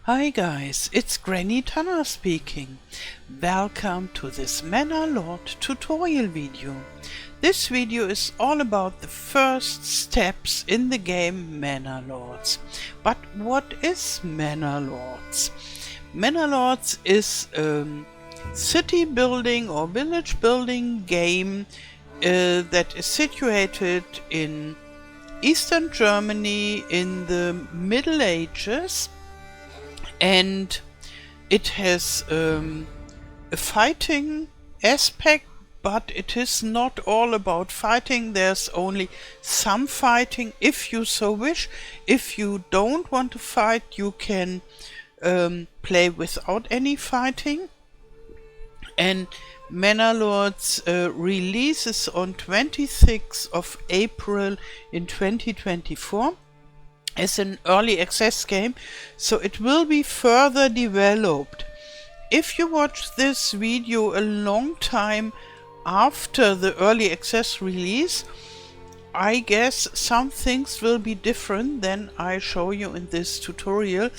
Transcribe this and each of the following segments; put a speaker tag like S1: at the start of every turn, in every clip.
S1: Hi guys, it's Granny Tana speaking. Welcome to this Manor Lord tutorial video. This video is all about the first steps in the game Manor Lords. But what is Manor Lords? Manor Lords is a city building or village building game that is situated in Eastern Germany in the Middle Ages. And it has a fighting aspect, but it is not all about fighting. There's only some fighting if you so wish. If you don't want to fight, you can play without any fighting. And Manor Lords releases on 26th of April in 2024. As an early access game, so it will be further developed. If you watch this video a long time after the early access release, I guess some things will be different than I show you in this tutorial.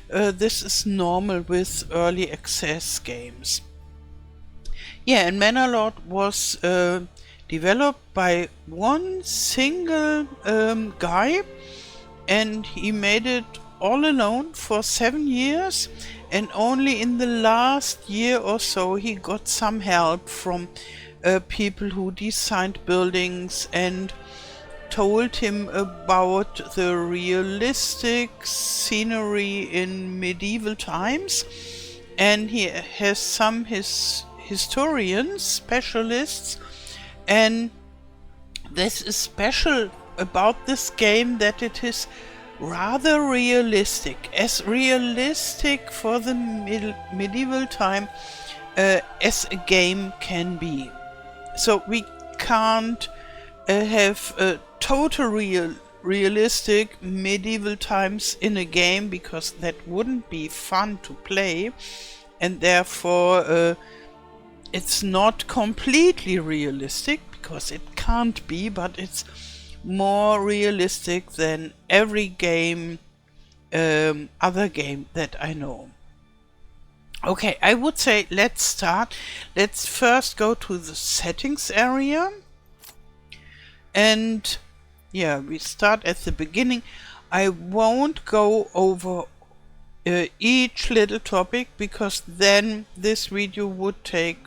S1: This is normal with early access games. Yeah, and Manor Lord was developed by one single guy, and he made it all alone for 7 years, and only in the last year or so he got some help from people who designed buildings and told him about the realistic scenery in medieval times. And he has some historians, specialists, and this is special about this game that it is rather realistic, as realistic for the medieval time as a game can be. So we can't have a total realistic medieval times in a game, because that wouldn't be fun to play, and therefore it's not completely realistic, because it can't be, but it's more realistic than every game, other game that I know. Okay, I would say let's start. Let's first go to the settings area. And yeah, we start at the beginning. I won't go over each little topic, because then this video would take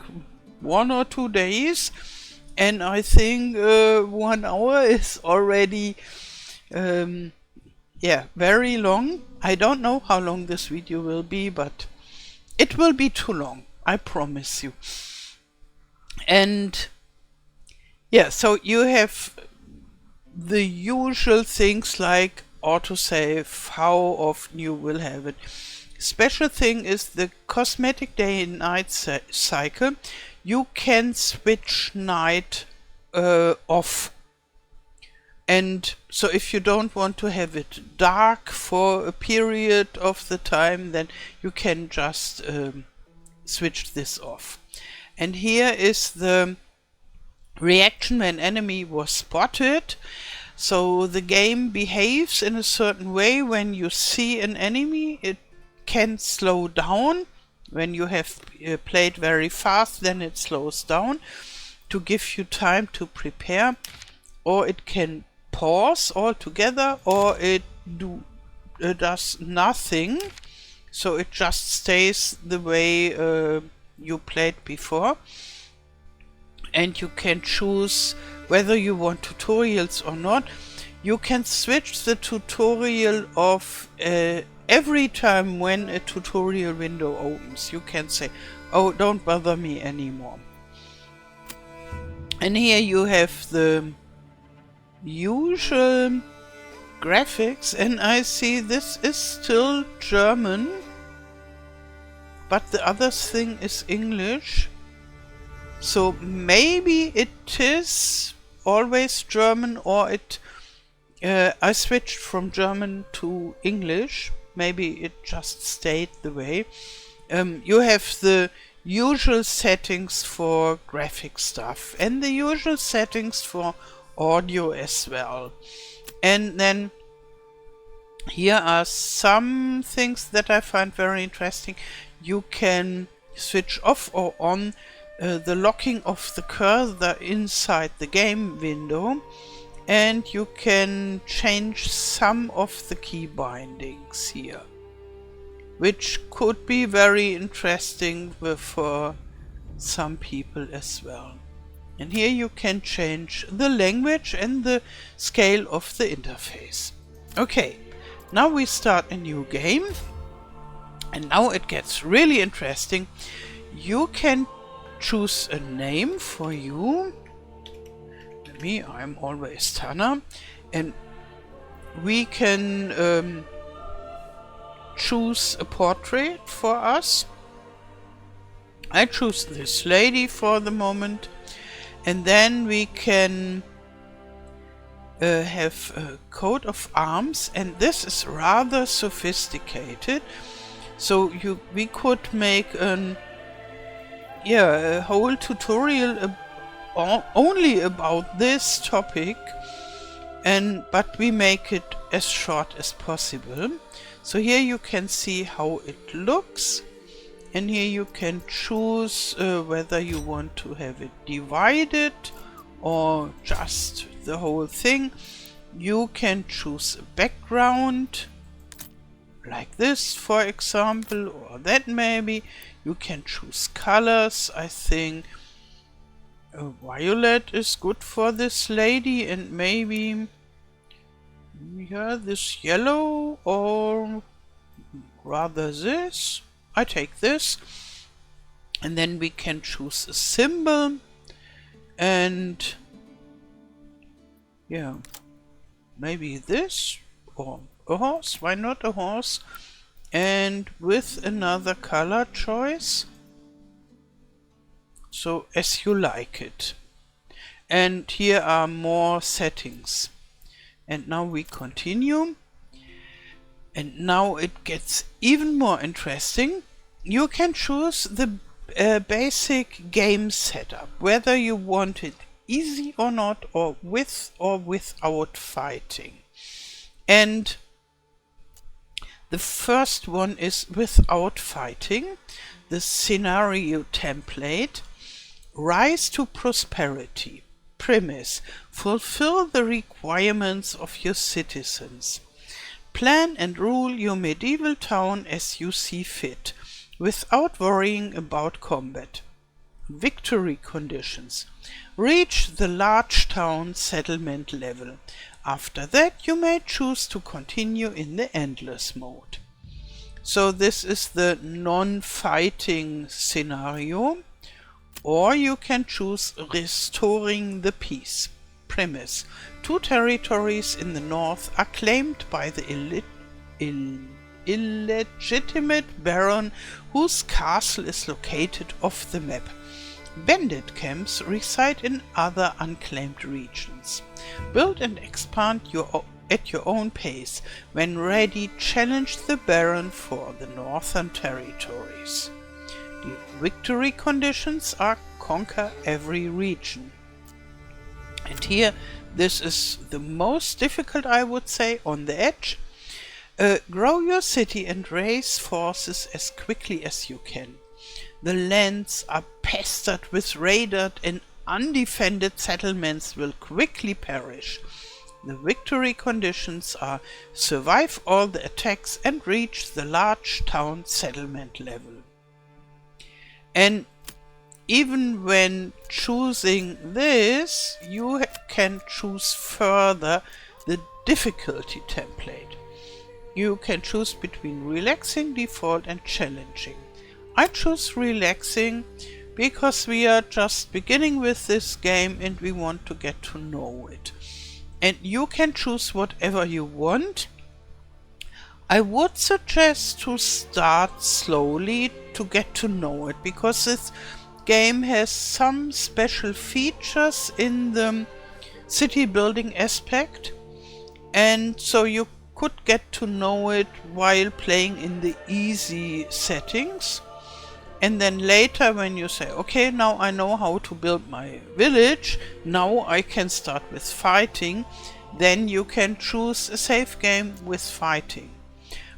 S1: 1 or 2 days. And I think 1 hour is already very long. I don't know how long this video will be, but it will be too long, I promise you. And yeah, so you have the usual things like autosave, how often you will have it. Special thing is the cosmetic day and night cycle. You can switch night off, and so if you don't want to have it dark for a period of the time, then you can just switch this off. And here is the reaction when enemy was spotted. So the game behaves in a certain way. When you see an enemy, it can slow down. When you have played very fast, then it slows down to give you time to prepare, or it can pause altogether, or it does nothing, so it just stays the way you played before. And you can choose whether you want tutorials or not. You can switch the tutorial off every time when a tutorial window opens. You can say, oh, don't bother me anymore. And here you have the usual graphics, and I see this is still German, but the other thing is English. So maybe it is always German, or it I switched from German to English. Maybe it just stayed the way. You have the usual settings for graphic stuff, and the usual settings for audio as well. And then Here are some things that I find very interesting. You can switch off or on the locking of the cursor inside the game window, and you can change some of the key bindings here, which could be very interesting for some people as well. And here you can change the language and the scale of the interface. Okay, now we start a new game, and now it gets really interesting. You can choose a name for you. Me, I'm always Tana, and we can choose a portrait for us. I choose this lady for the moment, and then we can have a coat of arms, and this is rather sophisticated. So we could make a whole tutorial only about this topic, but we make it as short as possible. So here you can see how it looks, and here you can choose whether you want to have it divided or just the whole thing. You can choose a background like this, for example, or that maybe. You can choose colors. I think violet is good for this lady, and maybe this yellow, or rather this. I take this, and then we can choose a symbol, and maybe this, or a horse. Why not a horse? And with another color choice, so as you like it. And here are more settings. And now we continue, and now it gets even more interesting. You can choose the basic game setup, whether you want it easy or not, or with or without fighting. And the first one is without fighting. The scenario template: rise to prosperity. Premise: fulfill the requirements of your citizens. Plan and rule your medieval town as you see fit, without worrying about combat. Victory conditions: reach the large town settlement level. After that, you may choose to continue in the endless mode. So this is the non-fighting scenario. Or you can choose restoring the peace. Premise: 2 territories in the north are claimed by the illegitimate baron whose castle is located off the map. Bandit camps reside in other unclaimed regions. Build and expand at your own pace. When ready, challenge the baron for the northern territories. The victory conditions are conquer every region. And here, this is the most difficult, I would say, on the edge. Grow your city and raise forces as quickly as you can. The lands are pestered with raided and undefended settlements will quickly perish. The victory conditions are survive all the attacks and reach the large town settlement level. And even when choosing this, you can choose further the difficulty template. You can choose between relaxing, default and challenging. I choose relaxing because we are just beginning with this game and we want to get to know it. And you can choose whatever you want. I would suggest to start slowly to get to know it, because this game has some special features in the city building aspect, and so you could get to know it while playing in the easy settings. And then later when you say, okay, now I know how to build my village, now I can start with fighting, then you can choose a save game with fighting.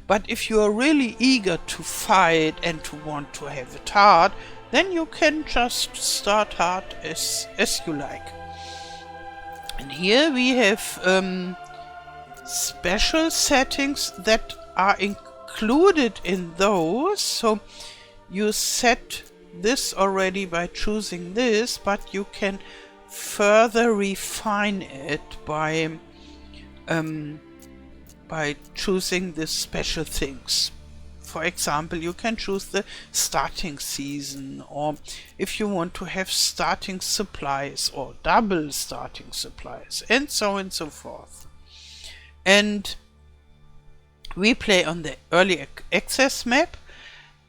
S1: But if you are really eager to fight and to want to have it hard, then you can just start hard as you like. And here we have special settings that are included in those. So you set this already by choosing this, but you can further refine it by choosing the special things. For example, you can choose the starting season, or if you want to have starting supplies or double starting supplies, and so on and so forth. And we play on the early access map,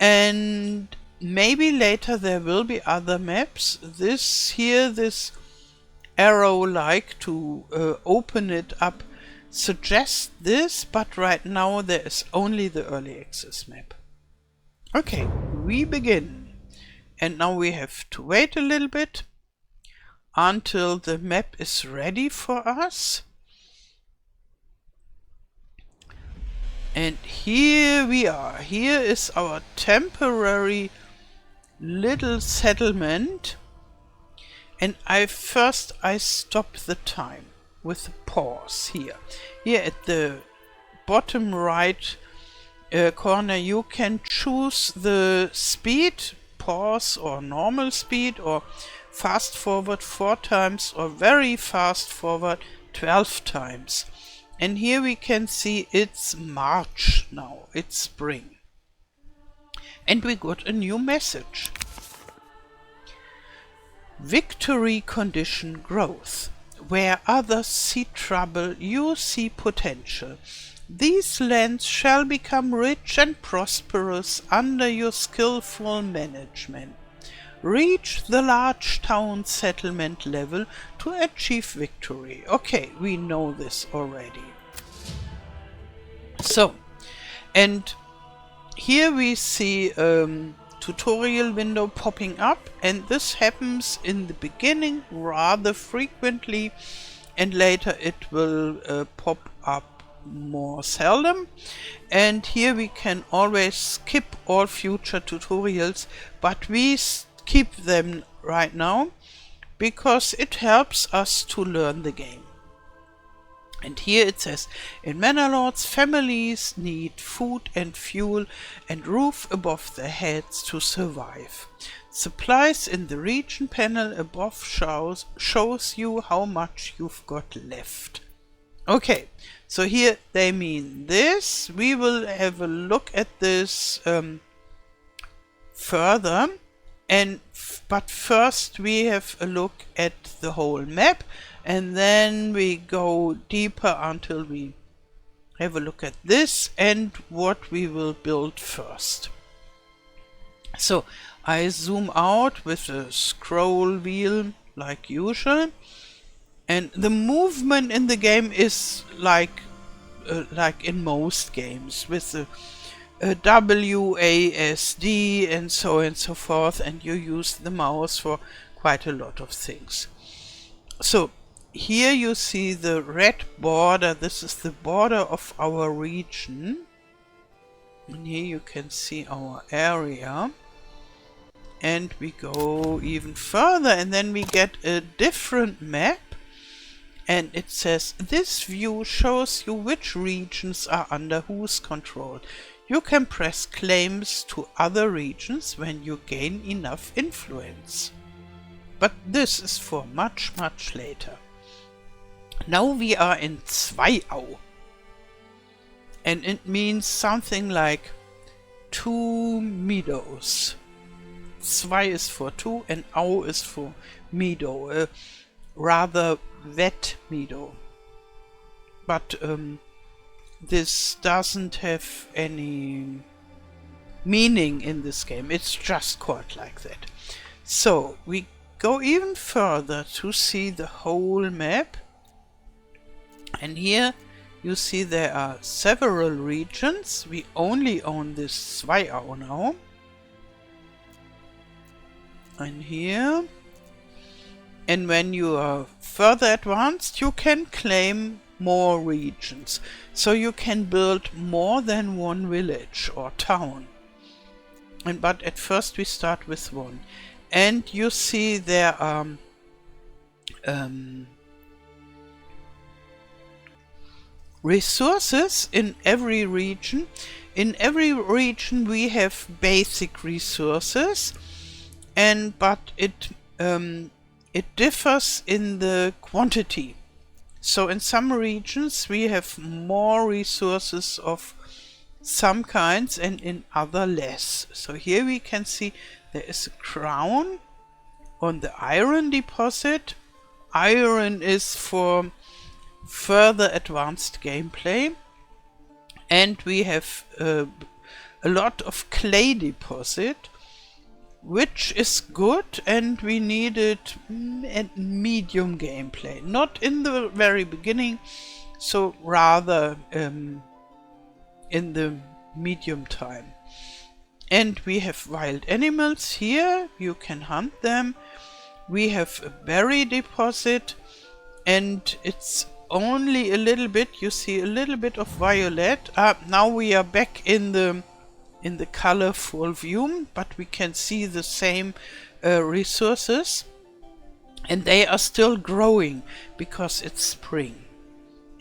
S1: and maybe later there will be other maps. This arrow like to open it up suggests this, but right now there is only the early access map. Okay, we begin. And now we have to wait a little bit until the map is ready for us. And here we are. Here is our temporary little settlement. And I stop the time with a pause here. Here at the bottom right corner you can choose the speed, pause or normal speed, or fast forward 4 times or very fast forward 12 times. And here we can see it's March now, it's spring. And we got a new message. Victory condition growth. Where others see trouble, you see potential. These lands shall become rich and prosperous under your skillful management. Reach the large town settlement level to achieve victory. Okay, we know this already. So, and here we see tutorial window popping up, and this happens in the beginning rather frequently, and later it will pop up more seldom. And here we can always skip all future tutorials, but we skip them right now because it helps us to learn the game. And here it says, in Manor Lords, families need food and fuel and roof above their heads to survive. Supplies in the region panel above shows you how much you've got left. Okay, so here they mean this. We will have a look at this further. But first we have a look at the whole map, and then we go deeper until we have a look at this and what we will build first. So I zoom out with the scroll wheel like usual, and the movement in the game is like in most games with the WASD and so on and so forth, and you use the mouse for quite a lot of things. So here you see the red border. This is the border of our region, and here you can see our area, and we go even further and then we get a different map, and it says this view shows you which regions are under whose control. You can press claims to other regions when you gain enough influence. But this is for much, much later. Now we are in Zweiau. And it means something like 2 meadows. Zwei is for 2 and Au is for meadow. A rather wet meadow. But this doesn't have any meaning in this game. It's just called like that. So we go even further to see the whole map. And here you see there are several regions. We only own this Zweiau now. And here. And when you are further advanced, you can claim more regions. So you can build more than one village or town. But at first we start with one. And you see there are resources in every region. In every region we have basic resources, but it differs in the quantity. So in some regions we have more resources of some kinds and in other less. So here we can see there is a crown on the iron deposit. Iron is for further advanced gameplay, and we have a lot of clay deposit, which is good, and we need it at medium gameplay, not in the very beginning, so rather in the medium time. And we have wild animals here, you can hunt them. We have a berry deposit, and it's only a little bit, you see a little bit of violet. Now we are back in the colorful view, but we can see the same resources, and they are still growing because it's spring.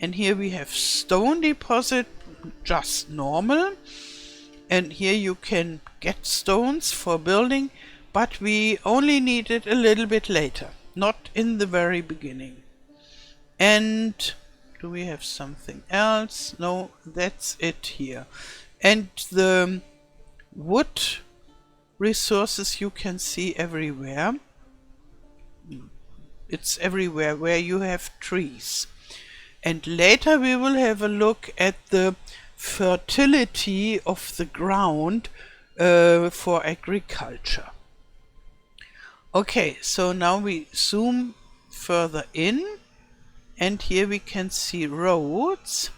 S1: And here we have stone deposit, just normal, and here you can get stones for building, but we only need it a little bit later, not in the very beginning. And do we have something else? No, that's it here. And the wood resources you can see everywhere. It's everywhere where you have trees. And later we will have a look at the fertility of the ground for agriculture. Okay, so now we zoom further in. And here we can see roads.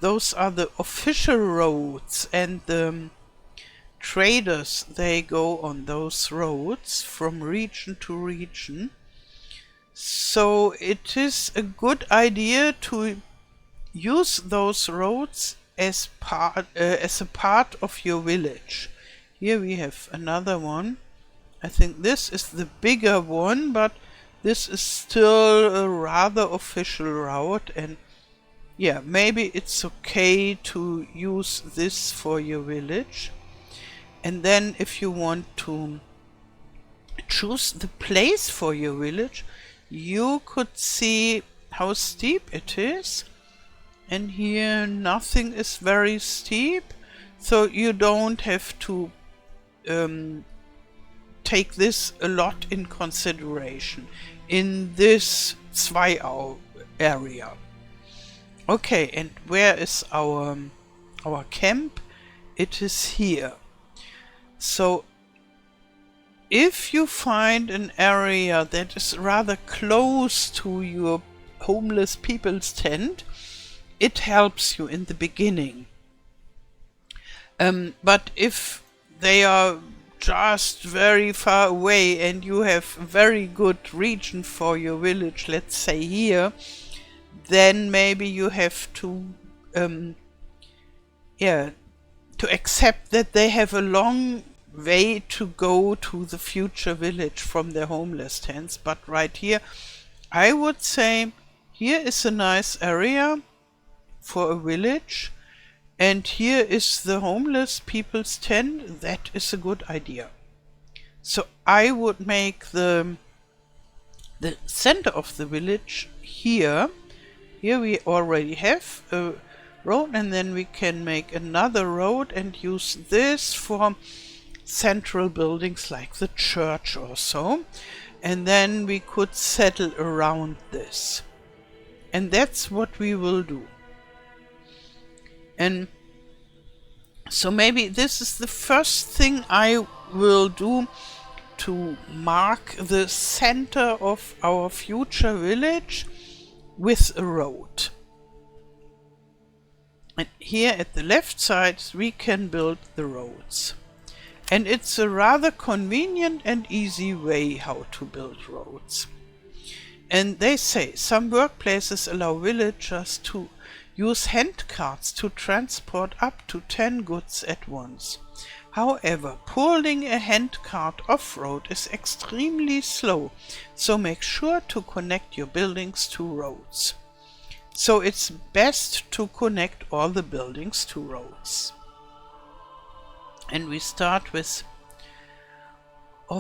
S1: Those are the official roads, and the traders, they go on those roads from region to region. So it is a good idea to use those roads as a part of your village. Here we have another one. I think this is the bigger one, but this is still a rather official route, and yeah, maybe it's okay to use this for your village. And then if you want to choose the place for your village, you could see how steep it is. And here nothing is very steep, so you don't have to take this a lot in consideration in this Zweiau area. Okay, and where is our camp? It is here. So if you find an area that is rather close to your homeless people's tent, it helps you in the beginning. But if they are just very far away and you have a very good region for your village, let's say here, then maybe you have to accept that they have a long way to go to the future village from their homeless tents. But right here, I would say here is a nice area for a village, and here is the homeless people's tent. That is a good idea. So I would make the center of the village here. Here we already have a road, and then we can make another road and use this for central buildings like the church or so. And then we could settle around this. And that's what we will do. And so maybe this is the first thing I will do, to mark the center of our future village with a road. And here at the left side we can build the roads. And it's a rather convenient and easy way how to build roads. And they say some workplaces allow villagers to use hand carts to transport up to 10 goods at once. However, pulling a hand cart off-road is extremely slow, so make sure to connect your buildings to roads. So it's best to connect all the buildings to roads. And we start with,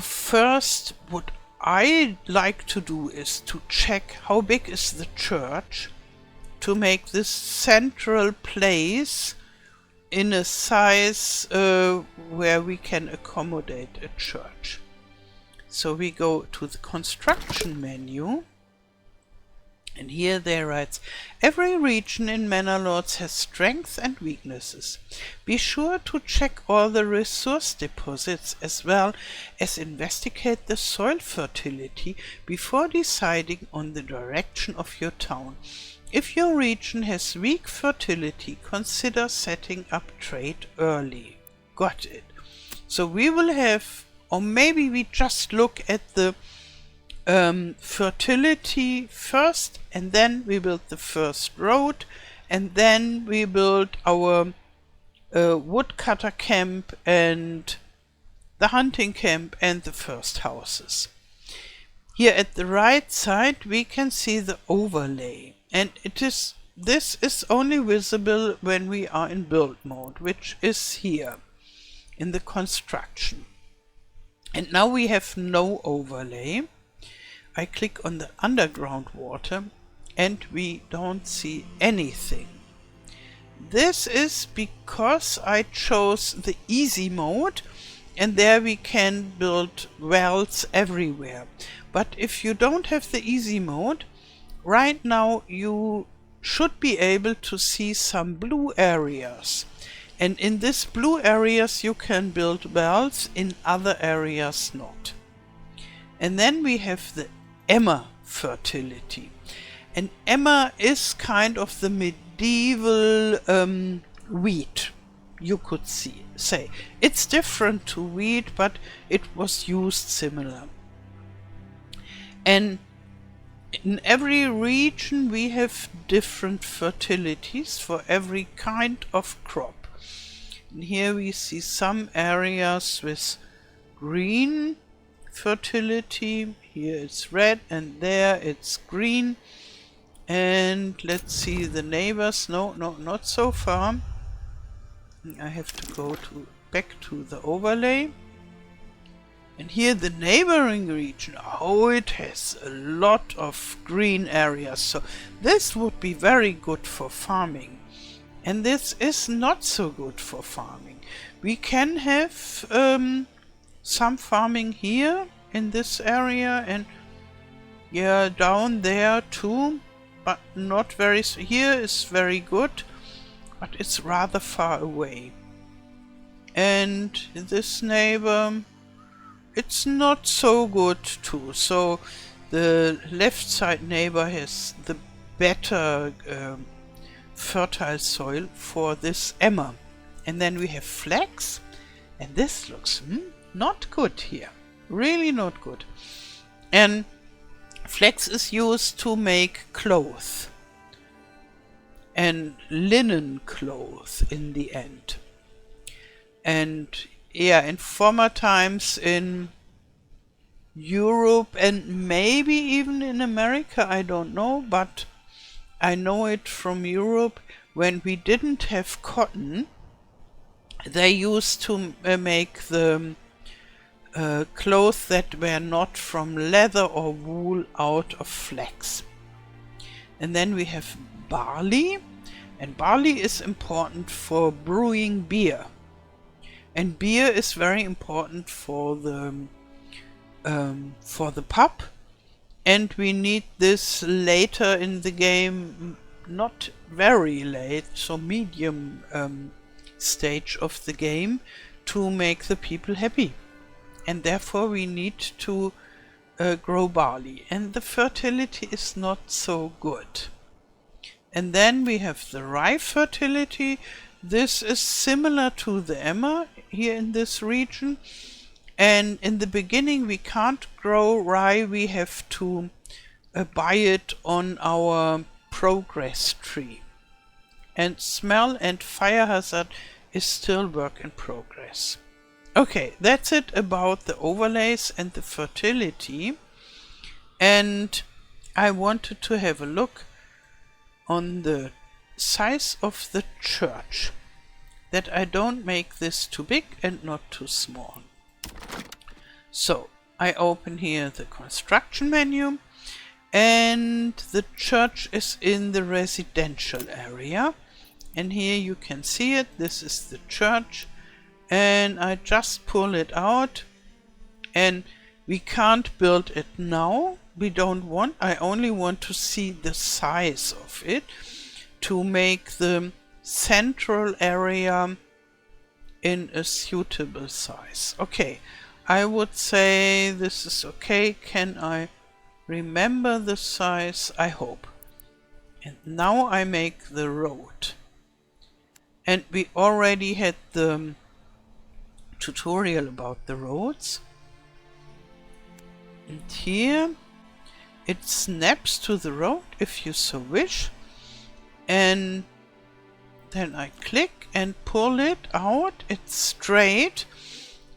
S1: first, what I like to do is to check how big is the church, to make this central place in a size where we can accommodate a church. So we go to the construction menu, and here they write, every region in Manor Lords has strengths and weaknesses. Be sure to check all the resource deposits as well as investigate the soil fertility before deciding on the direction of your town. If your region has weak fertility, consider setting up trade early. Got it. So we will have, or maybe we just look at the fertility first, and then we build the first road, and then we build our woodcutter camp and the hunting camp and the first houses. Here at the right side we can see the overlay, and this is only visible when we are in build mode, which is here in the construction. And now we have no overlay. I click on the underground water and we don't see anything. This is because I chose the easy mode, and there we can build wells everywhere. But if you don't have the easy mode, right now you should be able to see some blue areas. And in these blue areas you can build wells, in other areas not. And then we have the emmer fertility. And emmer is kind of the medieval wheat, you could say. It's different to wheat, but it was used similar. And in every region we have different fertilities for every kind of crop. And here we see some areas with green fertility. Here it's red and there it's green. And let's see the neighbors. No, not so far. I have to go back to the overlay. And here the neighboring region, oh, it has a lot of green areas. So this would be very good for farming. And this is not so good for farming. We can have some farming here in this area, and yeah, down there too, but not very. Here is very good, but it's rather far away. And this neighbor, it's not so good too. So the left side neighbor has the better fertile soil for this emmer. And then we have flax, and this looks not good here. Really not good. And flax is used to make clothes and linen clothes in the end. And yeah, in former times in Europe and maybe even in America, I don't know, but I know it from Europe, when we didn't have cotton, they used to make the clothes that were not from leather or wool out of flax. And then we have barley, and barley is important for brewing beer. And beer is very important for the pub, and we need this later in the game, not very late, so medium stage of the game, to make the people happy. And therefore we need to grow barley, and the fertility is not so good. And then we have the rye fertility. This is similar to the emmer here in this region, and in the beginning we can't grow rye. We have to by it on our progress tree. And smell and fire hazard is still work in progress. Okay, that's it about the overlays and the fertility. And I wanted to have a look on the size of the church, that I don't make this too big and not too small. So I open here the construction menu, and the church is in the residential area, and here you can see it. This is the church, and I just pull it out, and we can't build it now. We don't want, I only want to see the size of it to make the central area in a suitable size. Okay, I would say this is okay. Can I remember the size? I hope. And now I make the road. And we already had the tutorial about the roads. And here it snaps to the road if you so wish. And then I click and pull it out. It's straight.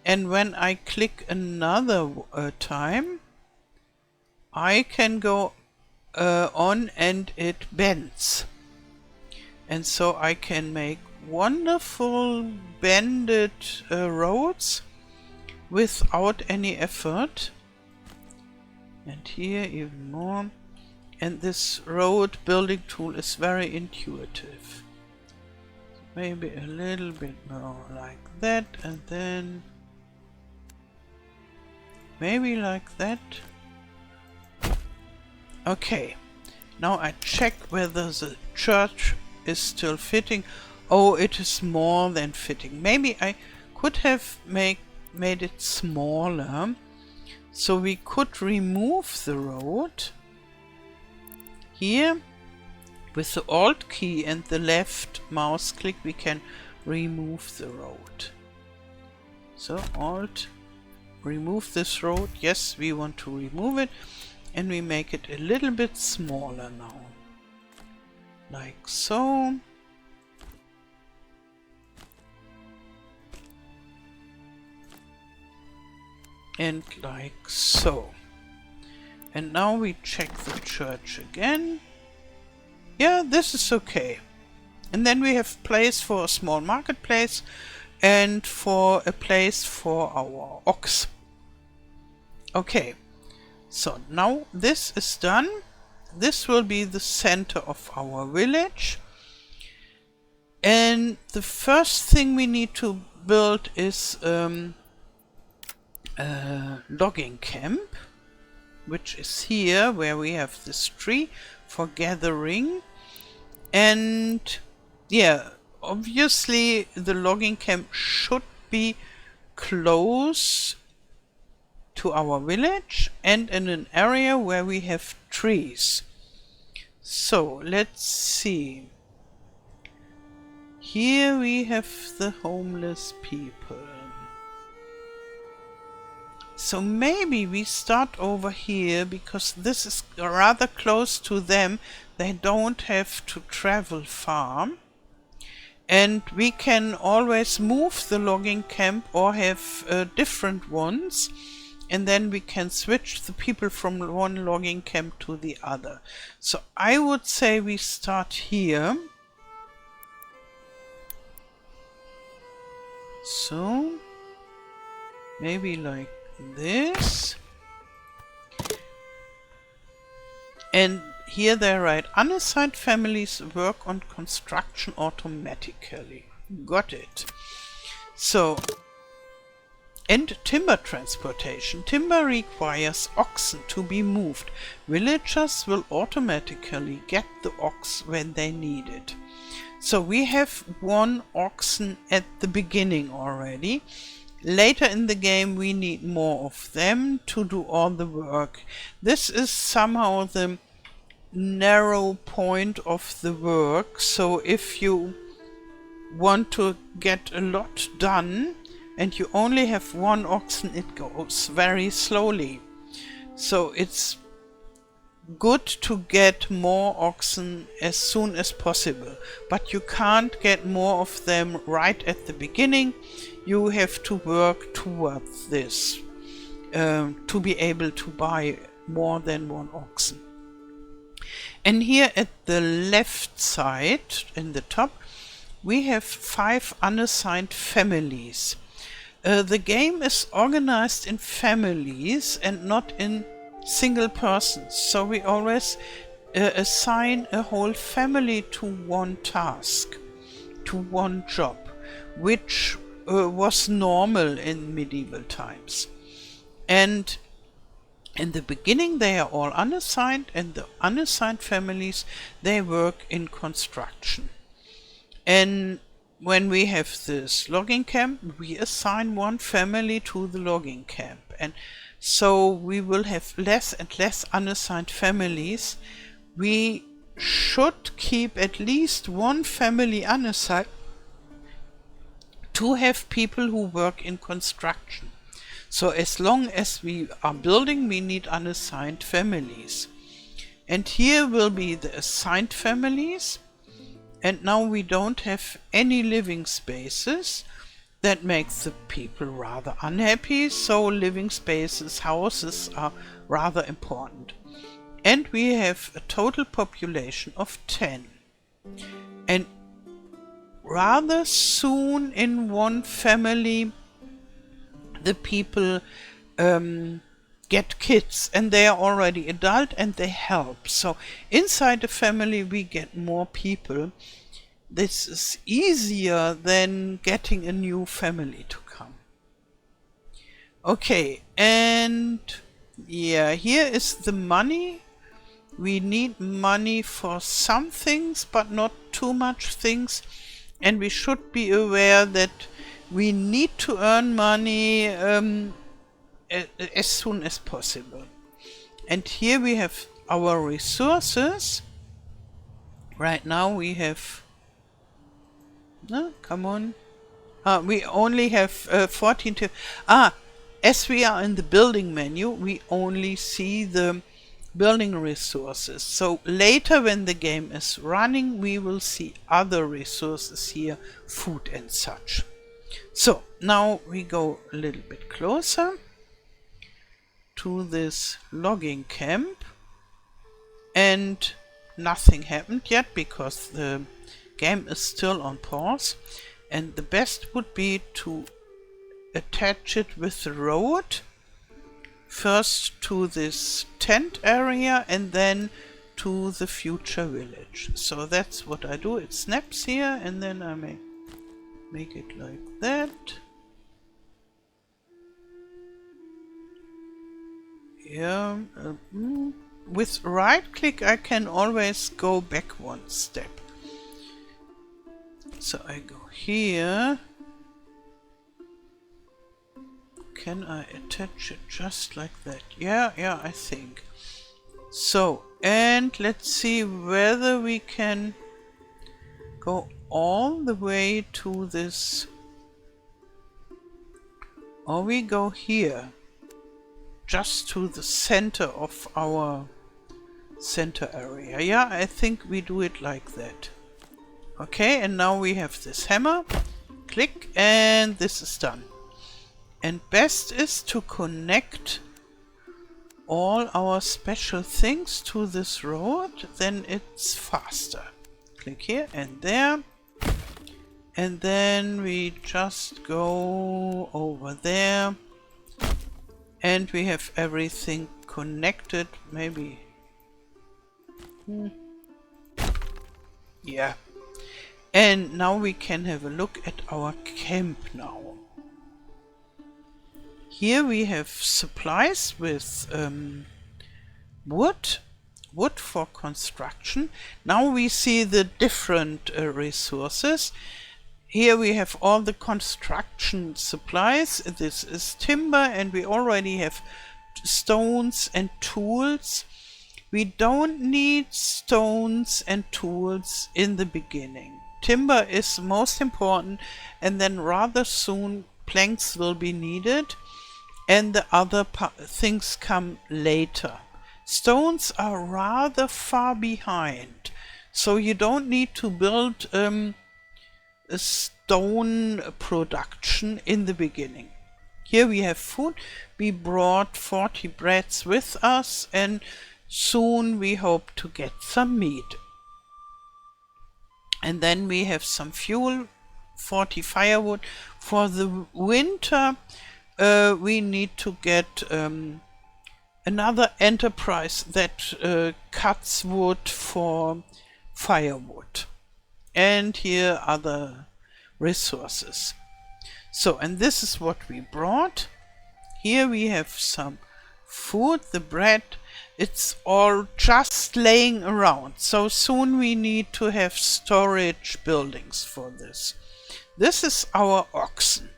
S1: And when I click another time, I can go on and it bends. And so I can make wonderful bended roads without any effort. And here even more. And this road building tool is very intuitive. Maybe a little bit more like that, and then maybe like that. Okay, now I check whether the church is still fitting. Oh, it is more than fitting. Maybe I could have made it smaller, so we could remove the road. Here, with the Alt key and the left mouse click, we can remove the road. So Alt, remove this road. Yes, we want to remove it, and we make it a little bit smaller now. Like so. And like so. And now we check the church again. Yeah, this is okay. And then we have place for a small marketplace and for a place for our ox. Okay, so now this is done. This will be the center of our village. And the first thing we need to build is a logging camp, which is here where we have this tree for gathering. And yeah, obviously the logging camp should be close to our village and in an area where we have trees. So let's see. Here we have the homeless people. So maybe we start over here, because this is rather close to them. They don't have to travel far. And we can always move the logging camp or have different ones. And then we can switch the people from one logging camp to the other. So I would say we start here. So maybe like this. And here they write, unassigned families work on construction automatically. Got it. So, and timber transportation. Timber requires oxen to be moved. Villagers will automatically get the ox when they need it. So we have one oxen at the beginning already. Later in the game we need more of them to do all the work. This is somehow the narrow point of the work. So if you want to get a lot done and you only have one oxen, it goes very slowly. So it's good to get more oxen as soon as possible, but you can't get more of them right at the beginning. You have to work towards this to be able to buy more than one oxen. And here at the left side in the top we have 5 unassigned families. The game is organized in families and not in single persons, so we always assign a whole family to one task, to one job, which was normal in medieval times. And in the beginning they are all unassigned, and the unassigned families, they work in construction. And when we have this logging camp, we assign one family to the logging camp, and so we will have less and less unassigned families. We should keep at least one family unassigned to have people who work in construction. So as long as we are building, we need unassigned families. And here will be the assigned families. And now we don't have any living spaces. That makes the people rather unhappy, so living spaces, houses, are rather important. And we have a total population of 10. And rather soon in one family the people get kids, and they are already adult and they help. So inside the family we get more people. This is easier than getting a new family to come. Okay, and yeah, here is the money. We need money for some things, but not too much things. And we should be aware that we need to earn money as soon as possible. And here we have our resources. Right now we have come on. We only have 14 to... as we are in the building menu, we only see the building resources. So later when the game is running, we will see other resources here, food and such. So now we go a little bit closer to this logging camp, and nothing happened yet because the game is still on pause, and the best would be to attach it with the road, first to this tent area and then to the future village. So that's what I do. It snaps here, and then I make it like that. Yeah, with right click I can always go back one step. So I go here. Can I attach it just like that? Yeah, I think. So, and let's see whether we can go all the way to this. Or we go here, just to the center of our center area. Yeah, I think we do it like that. Okay, and now we have this hammer. Click, and this is done. And best is to connect all our special things to this road, then it's faster. Click here and there. And then we just go over there. And we have everything connected, maybe. Yeah. And now we can have a look at our camp now. Here we have supplies with wood for construction. Now we see the different resources. Here we have all the construction supplies. This is timber, and we already have stones and tools. We don't need stones and tools in the beginning. Timber is most important, and then rather soon planks will be needed, and the other things come later. Stones are rather far behind, so you don't need to build a stone production in the beginning. Here we have food. We brought 40 breads with us, and soon we hope to get some meat. And then we have some fuel, 40 firewood. For the winter we need to get another enterprise that cuts wood for firewood. And here other resources. So, and this is what we brought. Here we have some food, the bread. It's all just laying around. So soon we need to have storage buildings for this. This is our oxen.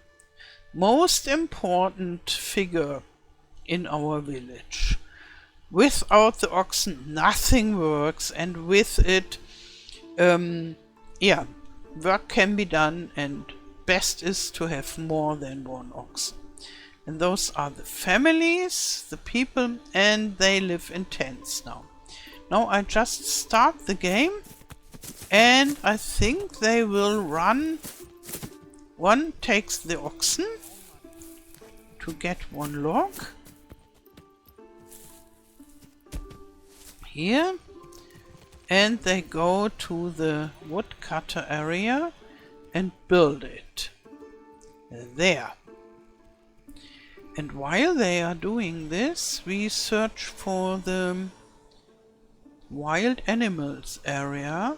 S1: Most important figure in our village. Without the oxen nothing works, and with it work can be done, and best is to have more than one ox. And those are the families, the people, and they live in tents now. Now I just start the game, and I think they will run. One takes the oxen to get one log. Here. And they go to the woodcutter area and build it. There. And while they are doing this, we search for the wild animals area.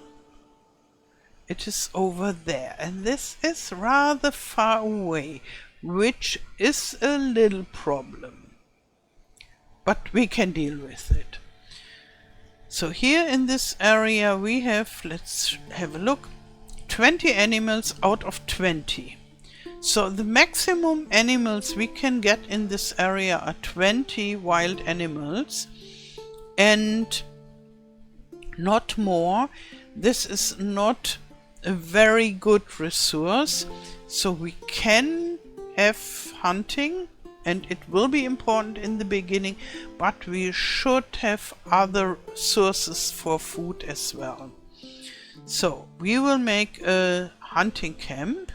S1: It is over there, and this is rather far away, which is a little problem. But we can deal with it. So here in this area we have, let's have a look, 20 animals out of 20. So the maximum animals we can get in this area are 20 wild animals and not more. This is not a very good resource, so we can have hunting, and it will be important in the beginning, but we should have other sources for food as well. So we will make a hunting camp,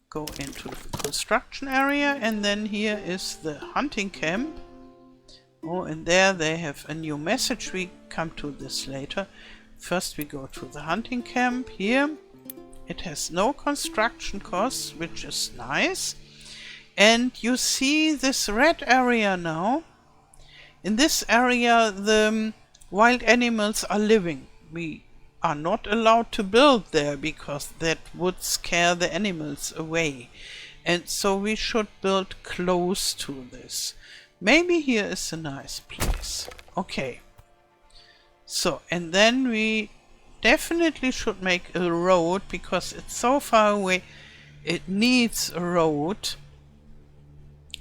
S1: go into the construction area, and then here is the hunting camp. Oh, and there they have a new message. We come to this later. First we go to the hunting camp. Here it has no construction costs, which is nice. And you see this red area now. In this area the wild animals are living. We are not allowed to build there because that would scare the animals away. And so we should build close to this. Maybe here is a nice place. Okay. So, and then we definitely should make a road because it's so far away. It needs a road.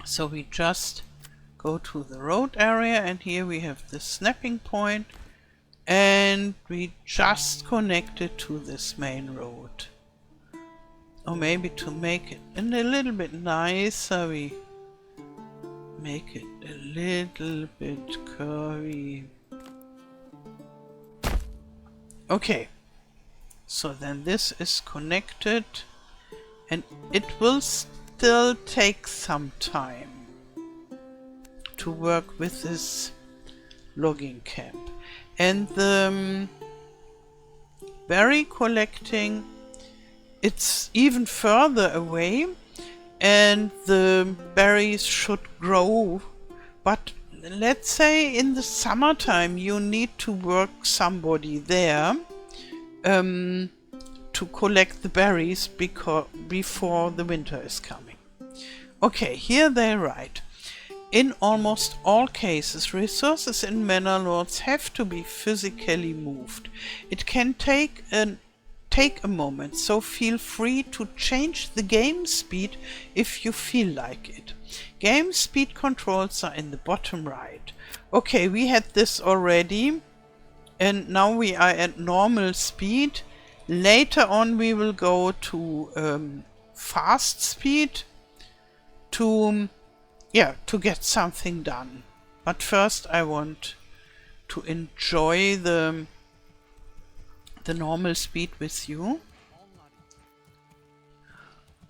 S1: So we just go to the road area, and here we have the snapping point, and we just connect it to this main road. Or maybe to make it a little bit nicer, we make it a little bit curvy. Okay, so then this is connected, and it will still take some time to work with this logging camp. And the berry collecting, it's even further away, and the berries should grow, but let's say in the summertime you need to work somebody there to collect the berries before the winter is coming. Okay, here they write, in almost all cases resources in Manor Lords have to be physically moved. It can take a moment, so feel free to change the game speed if you feel like it. Game speed controls are in the bottom right. Okay, we had this already, and now we are at normal speed. Later on we will go to fast speed to get something done. But first I want to enjoy the normal speed with you.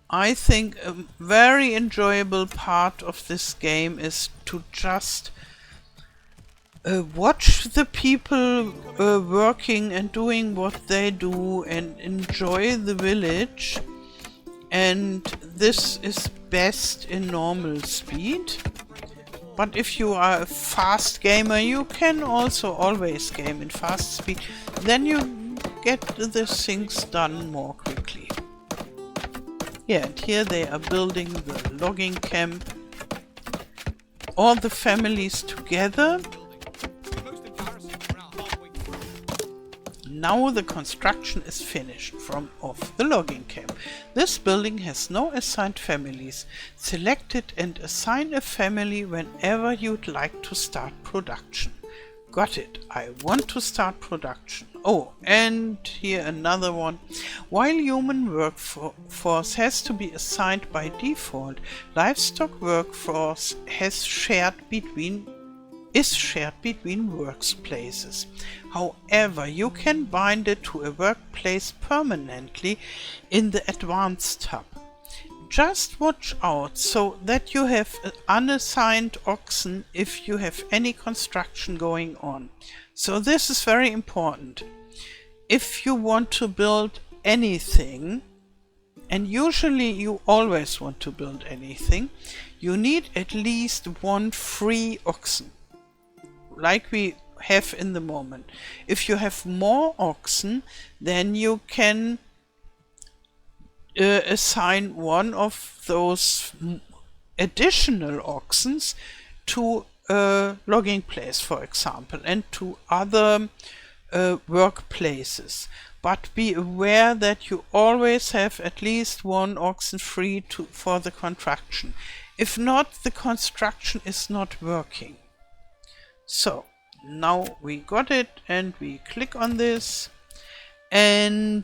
S1: I think a very enjoyable part of this game is to just watch the people working and doing what they do and enjoy the village. And this is best in normal speed. But if you are a fast gamer, you can also always game in fast speed. Then you get the things done more quickly. Yeah, and here they are building the logging camp. All the families together. Now the construction is finished of the logging camp. This building has no assigned families. Select it and assign a family whenever you'd like to start production. Got it. I want to start production. Oh, and here another one. While human workforce has to be assigned by default, livestock workforce is shared between workplaces. However, you can bind it to a workplace permanently in the Advanced tab. Just watch out so that you have unassigned oxen if you have any construction going on. So this is very important. If you want to build anything, and usually you always want to build anything, you need at least one free oxen, like we have in the moment. If you have more oxen, then you can assign one of those additional oxens to a logging place, for example, and to other workplaces. But be aware that you always have at least one oxen free for the construction. If not, the construction is not working. So now we got it, and we click on this, and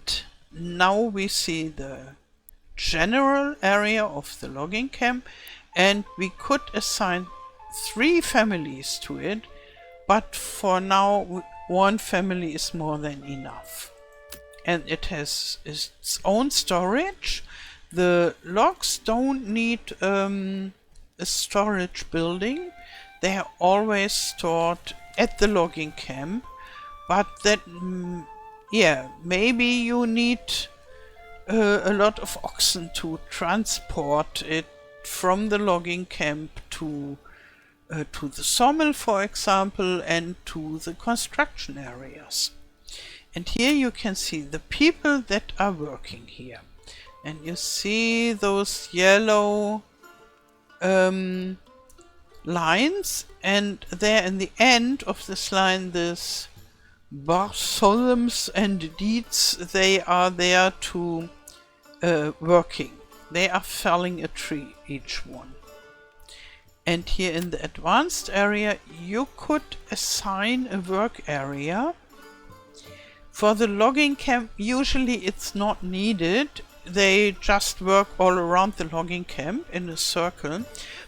S1: now we see the general area of the logging camp, and we could assign 3 families to it, but for now one family is more than enough. And it has its own storage. The logs don't need a storage building. They are always stored at the logging camp, but that, yeah, maybe you need a lot of oxen to transport it from the logging camp to the sawmill, for example, and to the construction areas. And here you can see the people that are working here. And you see those yellow lines, and there in the end of this line, this Bartholomews and Deeds, they are there to working. They are felling a tree, each one. And here in the advanced area, you could assign a work area. For the logging camp, usually it's not needed. They just work all around the logging camp in a circle.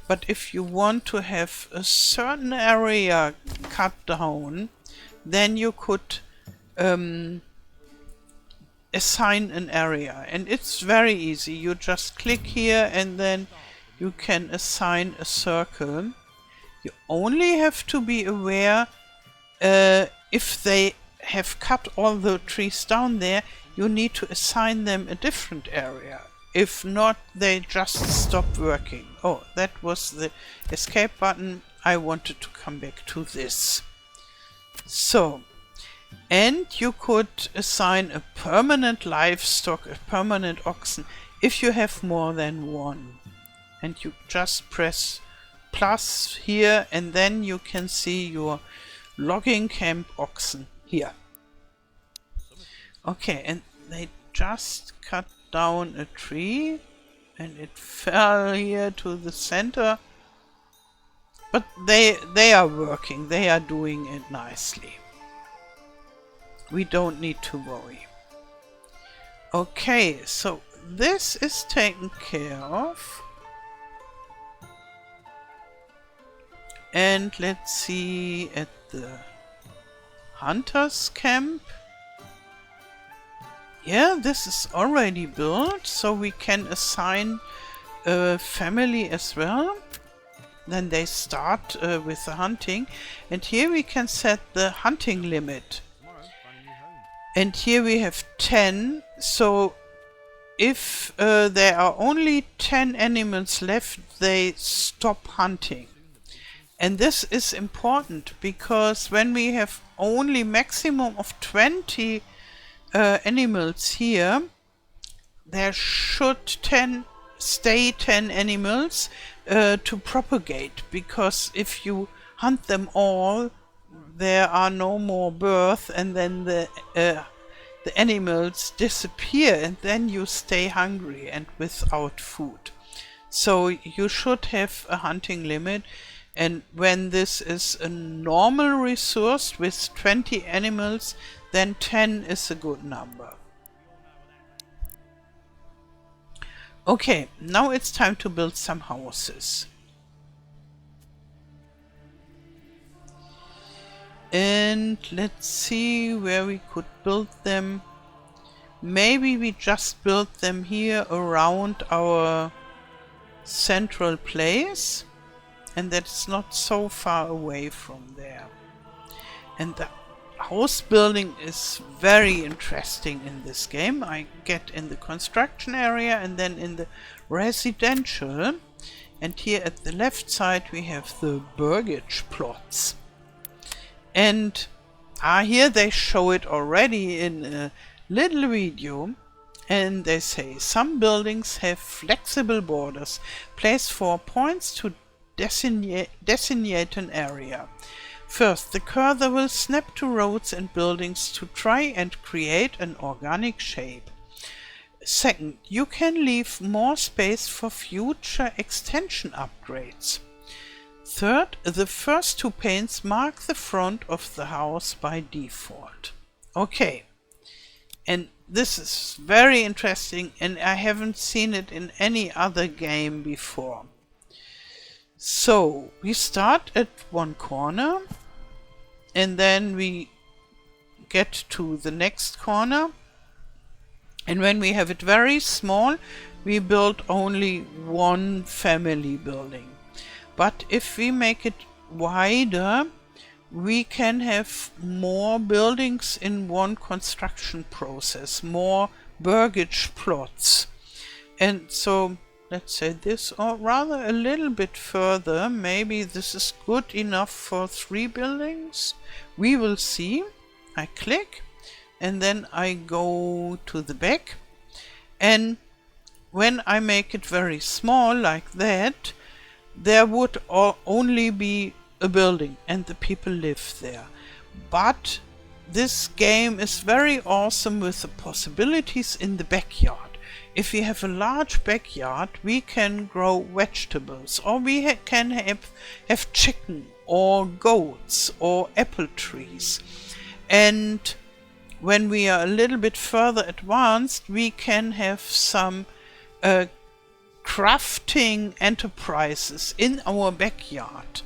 S1: But if you want to have a certain area cut down, then you could assign an area. And it's very easy. You just click here and then you can assign a circle. You only have to be aware if they have cut all the trees down there, you need to assign them a different area. If not, they just stop working. Oh, that was the escape button. I wanted to come back to this. So, and you could assign a permanent livestock, a permanent oxen, if you have more than one. And you just press plus here, and then you can see your logging camp oxen here. Okay, and they just cut down a tree, and it fell here to the center. But they are working, they are doing it nicely. We don't need to worry. Okay, so this is taken care of. And let's see at the hunter's camp. Yeah, this is already built, so we can assign a family as well. Then they start with the hunting, and here we can set the hunting limit. And here we have 10, so if there are only 10 animals left, they stop hunting. And this is important because when we have only maximum of 20 animals here, there should stay 10 animals to propagate, because if you hunt them all, there are no more birth, and then the animals disappear, and then you stay hungry and without food. So you should have a hunting limit, and when this is a normal resource with 20 animals, then 10 is a good number. Okay, now it's time to build some houses. And let's see where we could build them. Maybe we just build them here around our central place, and that's not so far away from there. And the house building is very interesting in this game. I get in the construction area and then in the residential, and here at the left side we have the burgage plots. And here they show it already in a little video, and they say some buildings have flexible borders. Place 4 points to designate an area. First, the cursor will snap to roads and buildings to try and create an organic shape. Second, you can leave more space for future extension upgrades. Third, the first 2 panes mark the front of the house by default. Okay, and this is very interesting, and I haven't seen it in any other game before. So we start at one corner, and then we get to the next corner, and when we have it very small, we build only one family building. But if we make it wider, we can have more buildings in one construction process, more burgage plots. And so let's say this, or rather a little bit further, maybe this is good enough for 3 buildings. We will see. I click, and then I go to the back, and when I make it very small like that, there would only be a building and the people live there. But this game is very awesome with the possibilities in the backyard. If we have a large backyard, we can grow vegetables, or we can have chicken or goats or apple trees. And when we are a little bit further advanced, we can have some crafting enterprises in our backyard.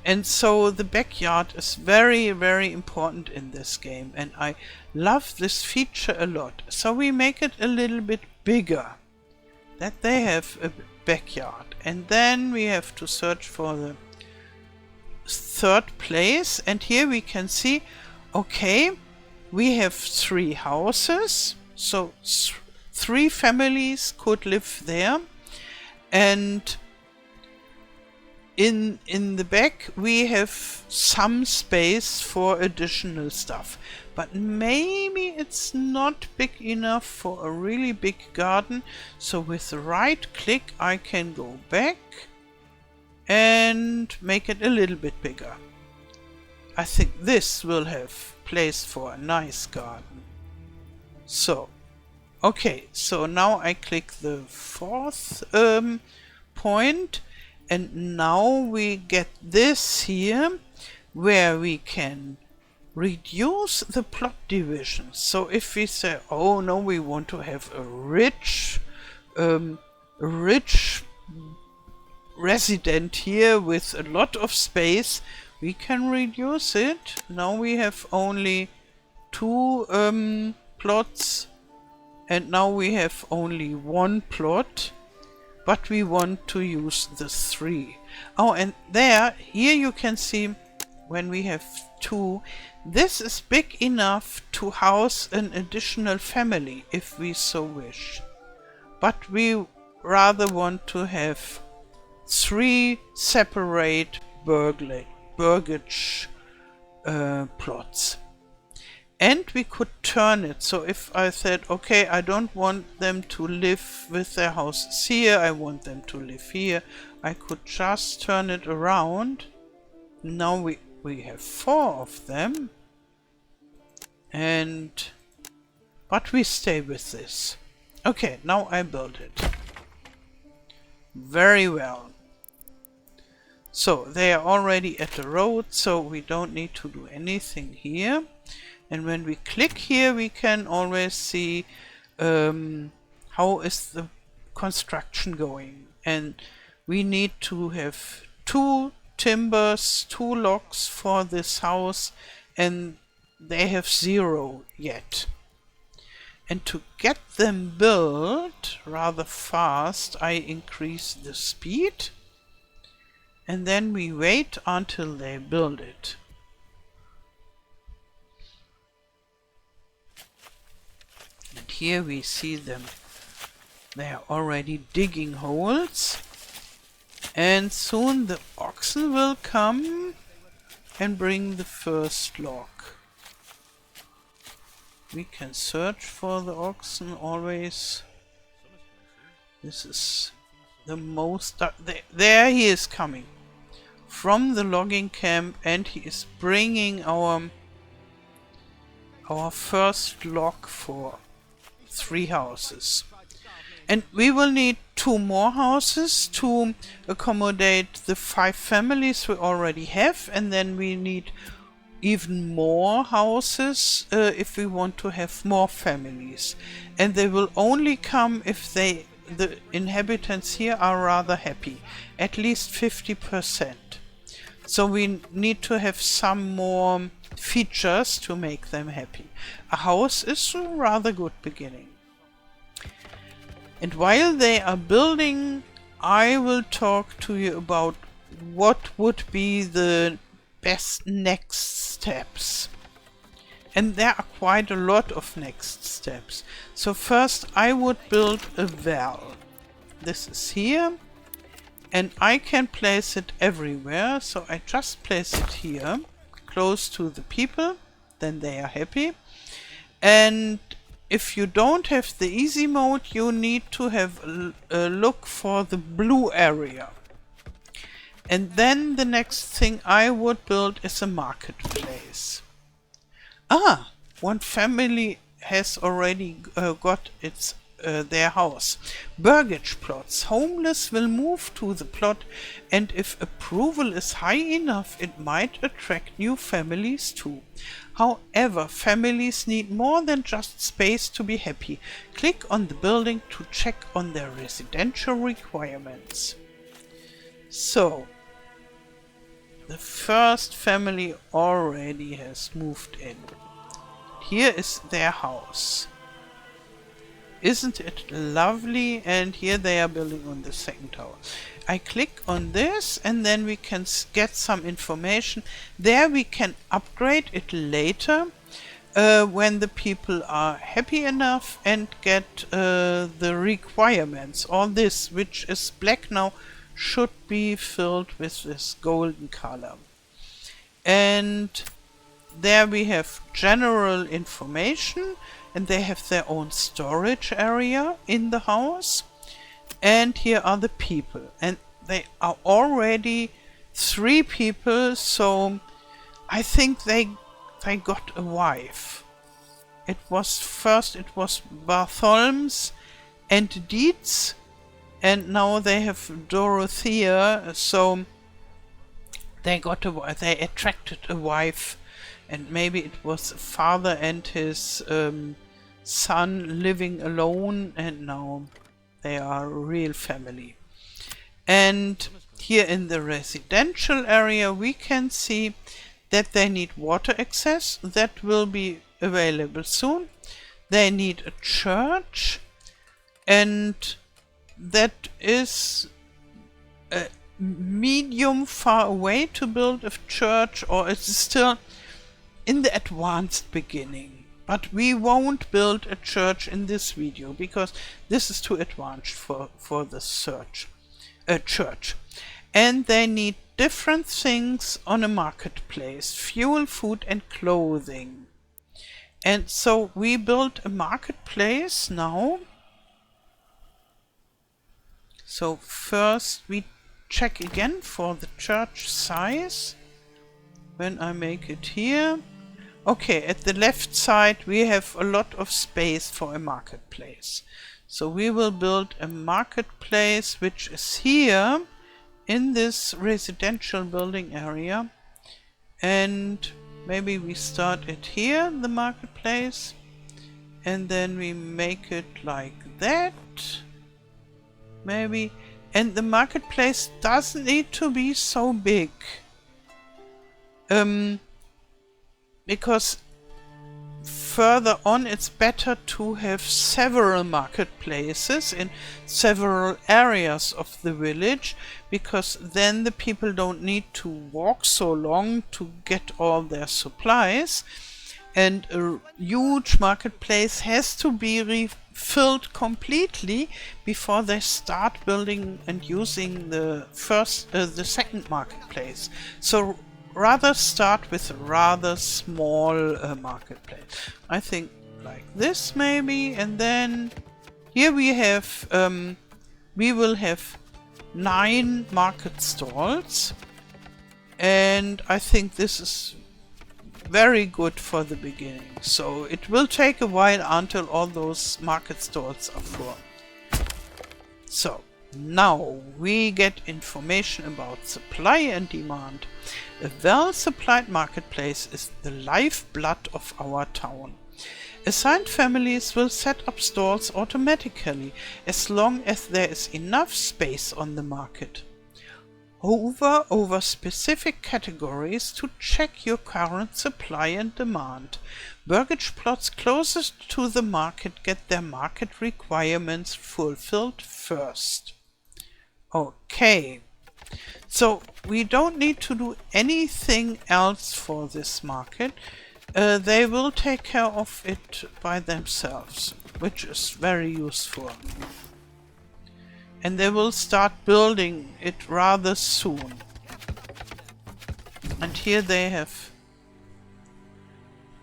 S1: And so the backyard is very, very important in this game, and I love this feature a lot. So we make it a little bit bigger, that they have a backyard. And then we have to search for the 3rd place, and here we can see, okay, we have 3 houses, so 3 families could live there. And in the back we have some space for additional stuff, but maybe it's not big enough for a really big garden. So with the right click I can go back and make it a little bit bigger. I think this will have place for a nice garden. So okay, so now I click the 4th point, and now we get this here where we can reduce the plot divisions. So if we say, oh no, we want to have a rich resident here with a lot of space, we can reduce it. Now we have only 2 plots, and now we have only 1 plot, but we want to use the 3. Oh, and here you can see when we have 2, this is big enough to house an additional family if we so wish. But we rather want to have 3 separate burgage plots. And we could turn it. So if I said, okay, I don't want them to live with their houses here, I want them to live here, I could just turn it around. Now we have 4 of them. But we stay with this. Okay, now I build it. Very well. So they are already at the road, so we don't need to do anything here. And when we click here, we can always see how is the construction going. And we need to have 2 timbers, 2 logs for this house, and they have 0 yet. And to get them built rather fast, I increase the speed, and then we wait until they build it. And here we see them. They are already digging holes, and soon the oxen will come and bring the first log. We can search for the oxen always. This is the most... there he is coming from the logging camp, and he is bringing our first log for 3 houses. And we will need 2 more houses to accommodate the 5 families we already have, and then we need even more houses if we want to have more families. And they will only come if the inhabitants here are rather happy, at least 50%. So we need to have some more features to make them happy. A house is a rather good beginning. And while they are building, I will talk to you about what would be the best next steps. And there are quite a lot of next steps. So first I would build a well. This is here, and I can place it everywhere. So I just place it here, close to the people, then they are happy. And if you don't have the easy mode, you need to have a look for the blue area. And then the next thing I would build is a marketplace. One family has already got their house. Burgage plots. Homeless will move to the plot, and if approval is high enough, it might attract new families too. However, families need more than just space to be happy. Click on the building to check on their residential requirements. So, the first family already has moved in. Here is their house. Isn't it lovely? And here they are building on the second tower. I click on this, and then we can get some information. There we can upgrade it later when the people are happy enough and get the requirements. All this, which is black now, should be filled with this golden color. And there we have general information, and they have their own storage area in the house. And here are the people, and they are already 3 people, so I think they got a wife. It was Bartholom's and Dietz, and now they have Dorothea, so they attracted a wife, and maybe it was a father and his son living alone, and now they are a real family. And here in the residential area we can see that they need water access. That will be available soon. They need a church, and that is a medium far away to build a church, or it's still in the advanced beginning. But we won't build a church in this video because this is too advanced for the church. And they need different things on a marketplace: fuel, food and clothing. And so we built a marketplace now. So first we check again for the church size. When I make it here, okay, at the left side we have a lot of space for a marketplace. So we will build a marketplace which is here in this residential building area, and maybe we start it here, the marketplace, and then we make it like that, maybe. And the marketplace doesn't need to be so big, because further on it's better to have several marketplaces in several areas of the village, because then the people don't need to walk so long to get all their supplies, and a huge marketplace has to be refilled completely before they start building and using the second marketplace. So rather start with a rather small marketplace. I think like this maybe, and then here we have we will have 9 market stalls, and I think this is very good for the beginning. So it will take a while until all those market stalls are full. So now we get information about supply and demand. A well-supplied marketplace is the lifeblood of our town. Assigned families will set up stalls automatically as long as there is enough space on the market. Hover over specific categories to check your current supply and demand. Burgage plots closest to the market get their market requirements fulfilled first. Okay, so we don't need to do anything else for this market. They will take care of it by themselves, which is very useful. And they will start building it rather soon. And here they have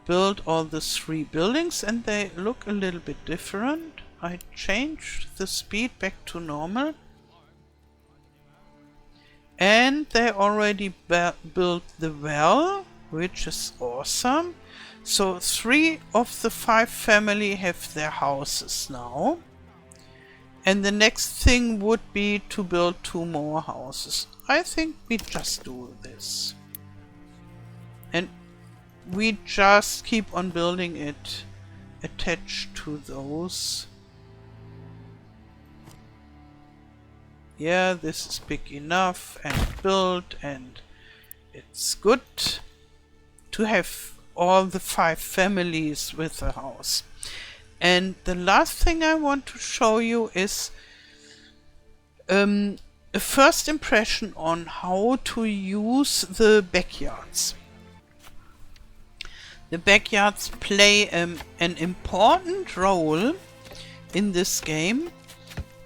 S1: built all the 3 buildings, and they look a little bit different. I changed the speed back to normal. And they already built the well, which is awesome. So 3 of the 5 family have their houses now. And the next thing would be to build 2 more houses. I think we just do this. And we just keep on building it attached to those. Yeah, this is big enough and built, and it's good to have all the 5 families with a house. And the last thing I want to show you is a first impression on how to use the backyards. The backyards play an important role in this game,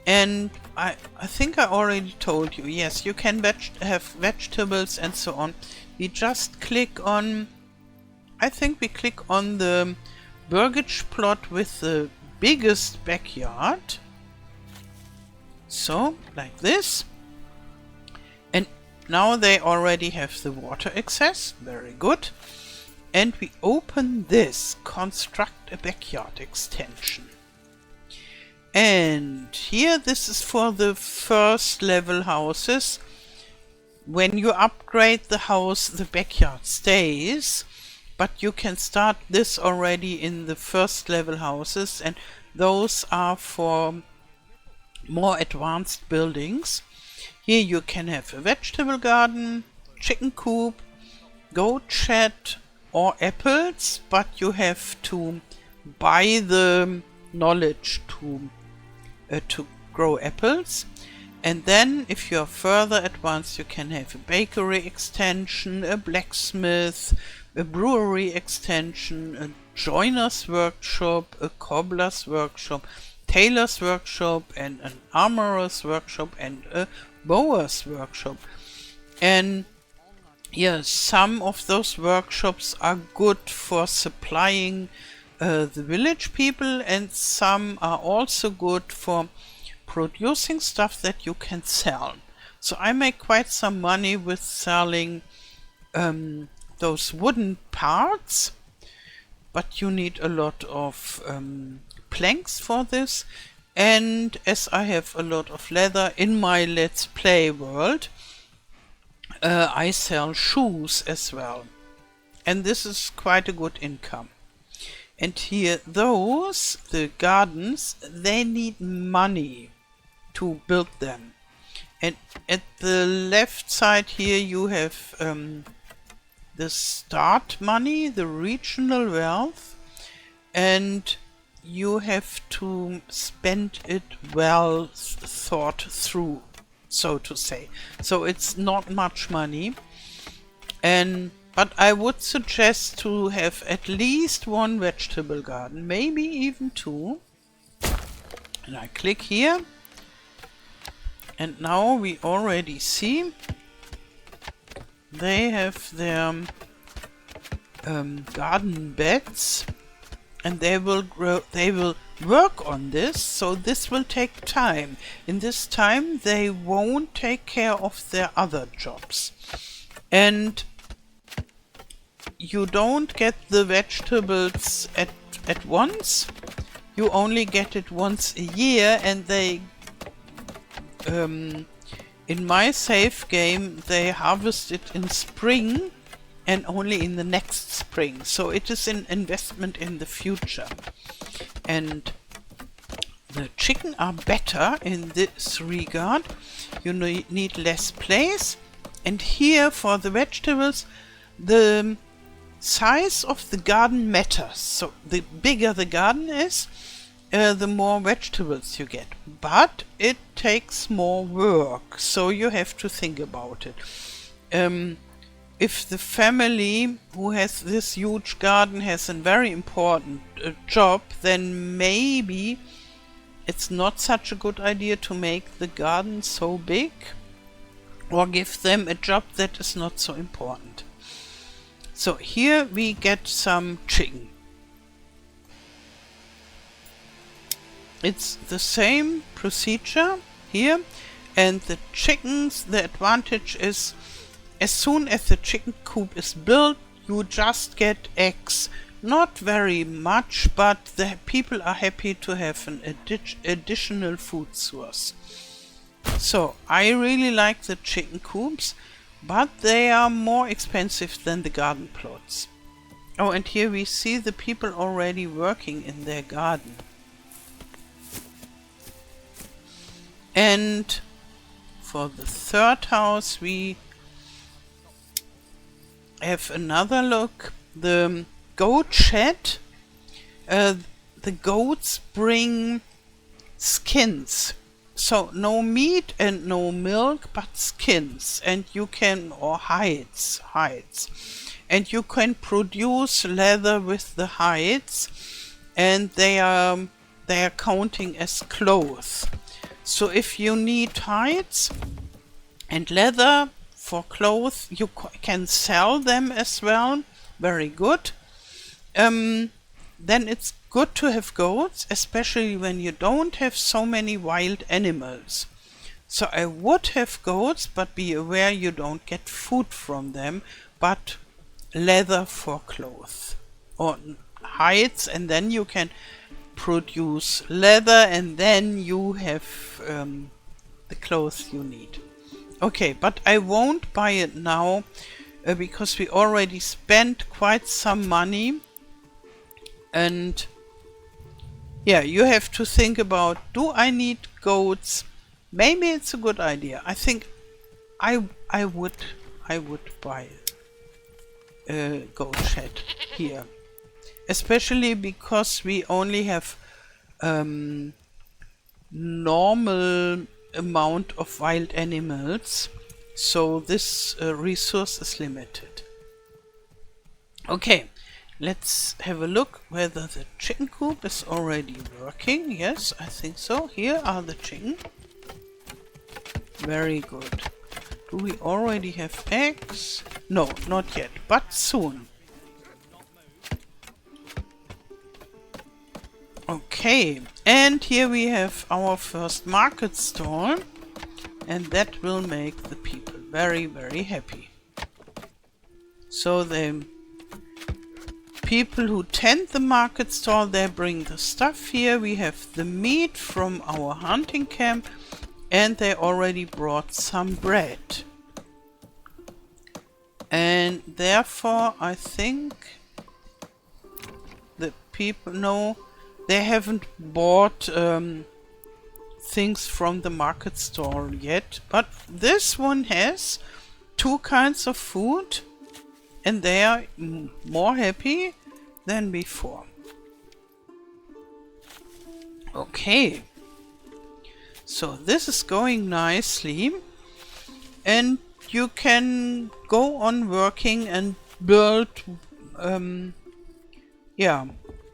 S1: and I think I already told you, yes, you can have vegetables and so on. We just click on, I think we click on the burgage plot with the biggest backyard. So, like this. And now they already have the water access. Very good. And we open this, construct a backyard extension. And here, this is for the first level houses. When you upgrade the house, the backyard stays. But you can start this already in the first level houses, and those are for more advanced buildings. Here you can have a vegetable garden, chicken coop, goat shed or apples, but you have to buy the knowledge to grow apples. And then if you are further advanced, you can have a bakery extension, a blacksmith, a brewery extension, a joiner's workshop, a cobbler's workshop, tailor's workshop, and an armorer's workshop, and a bower's workshop. And yeah, some of those workshops are good for supplying the village people, and some are also good for producing stuff that you can sell. So I make quite some money with selling those wooden parts, but you need a lot of planks for this. And as I have a lot of leather in my Let's Play world, I sell shoes as well. And this is quite a good income. And here, the gardens, they need money to build them. And at the left side here you have the start money, the regional wealth, and you have to spend it well thought through, so to say. So it's not much money, but I would suggest to have at least one vegetable garden, maybe even two. And I click here. And now we already see they have their garden beds, and they will work on this, so this will take time. In this time they won't take care of their other jobs. And you don't get the vegetables at once. You only get it once a year, and they in my save game they harvest it in spring and only in the next spring. So it is an investment in the future. And the chicken are better in this regard. You need less place. And here for the vegetables, the size of the garden matters. So the bigger the garden is, the more vegetables you get. But it takes more work, so you have to think about it. If the family who has this huge garden has a very important job, then maybe it's not such a good idea to make the garden so big, or give them a job that is not so important. So here we get some chicken. It's the same procedure here, and the chickens, the advantage is as soon as the chicken coop is built, you just get eggs. Not very much, but the people are happy to have an additional food source. So I really like the chicken coops, but they are more expensive than the garden plots. Oh, and here we see the people already working in their garden. And for the third house we have another look. The goat shed. The goats bring skins. So no meat and no milk, but skins. And you can, or hides. And you can produce leather with the hides, and they are counting as clothes. So if you need hides and leather for clothes, you can sell them as well. Very good. Then it's good to have goats, especially when you don't have so many wild animals. So I would have goats, but be aware you don't get food from them, but leather for clothes. Or hides, and then you can produce leather, and then you have the clothes you need. Okay, but I won't buy it now because we already spent quite some money. And yeah, you have to think about, do I need goats? maybe it's a good idea. I think I would buy a goat shed here, especially because we only have normal amount of wild animals, so this resource is limited. Okay, let's have a look whether the chicken coop is already working. Yes, I think so. Here are the chicken. Very good. Do we already have eggs? No, not yet, but soon. Okay, and here we have our first market stall, and that will make the people very, very happy. So the people who tend the market stall, they bring the stuff here. We have the meat from our hunting camp, and they already brought some bread. And therefore I think the people know they haven't bought things from the market stall yet, but this one has 2 kinds of food and they are more happy than before. Okay, so this is going nicely, and you can go on working and build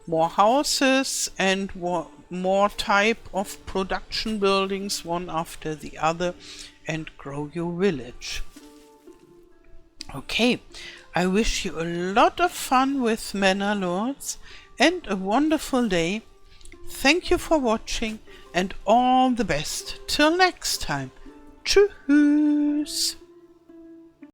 S1: more houses and more type of production buildings one after the other and grow your village. Okay, I wish you a lot of fun with Manor Lords and a wonderful day. Thank you for watching and all the best. Till next time. Tschüss.